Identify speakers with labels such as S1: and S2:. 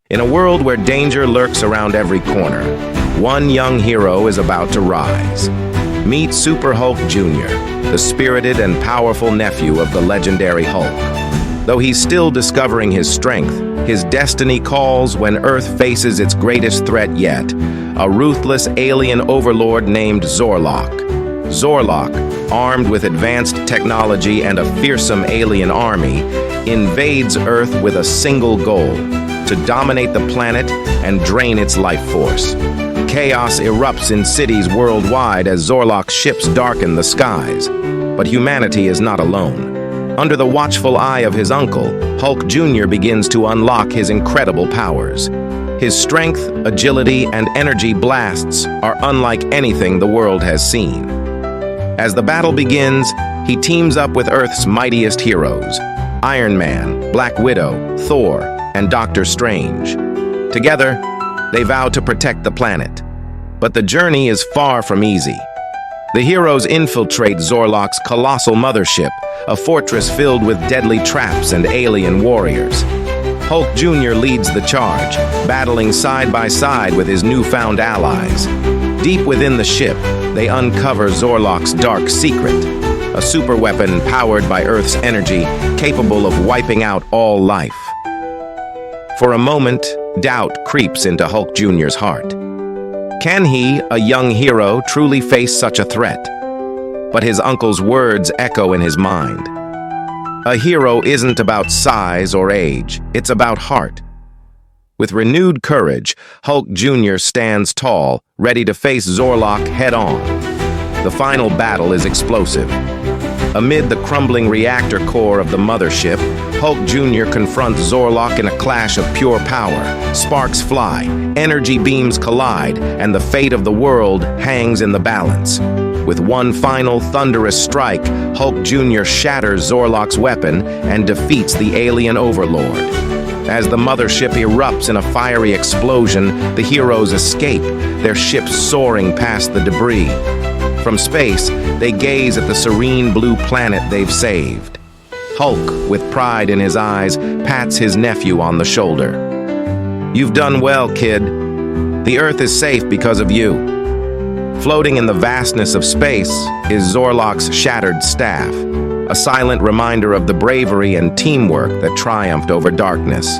S1: In a world where danger lurks around every corner, one young hero is about to rise. Meet Super Hulk Jr., the spirited and powerful nephew of the legendary Hulk. Though he's still discovering his strength, his destiny calls when Earth faces its greatest threat yet, a ruthless alien overlord named Zorlok. Zorlok, armed with advanced technology and a fearsome alien army, invades Earth with a single goal: to dominate the planet and drain its life force. Chaos erupts in cities worldwide as Zorlok's ships darken the skies. But humanity is not alone. Under the watchful eye of his uncle, Hulk Jr. begins to unlock his incredible powers. His strength, agility, and energy blasts are unlike anything the world has seen. As the battle begins, he teams up with Earth's mightiest heroes: Iron Man, Black Widow, Thor, and Doctor Strange. Together, they vow to protect the planet. But the journey is far from easy. The heroes infiltrate Zorlok's colossal mothership, a fortress filled with deadly traps and alien warriors. Hulk Jr. leads the charge, battling side by side with his newfound allies. Deep within the ship, they uncover Zorlok's dark secret, a superweapon powered by Earth's energy, capable of wiping out all life. For a moment, doubt creeps into Hulk Jr.'s heart. Can he, a young hero, truly face such a threat? But his uncle's words echo in his mind. A hero isn't about size or age, it's about heart. With renewed courage, Hulk Jr. stands tall, ready to face Zorlok head-on. The final battle is explosive. Amid the crumbling reactor core of the mothership, Hulk Jr. confronts Zorlok in a clash of pure power. Sparks fly, energy beams collide, and the fate of the world hangs in the balance. With one final thunderous strike, Hulk Jr. shatters Zorlok's weapon and defeats the alien overlord. As the mothership erupts in a fiery explosion, the heroes escape, their ships soaring past the debris. From space, they gaze at the serene blue planet they've saved. Hulk, with pride in his eyes, pats his nephew on the shoulder. "You've done well, kid. The Earth is safe because of you." Floating in the vastness of space is Zorlok's shattered staff, a silent reminder of the bravery and teamwork that triumphed over darkness.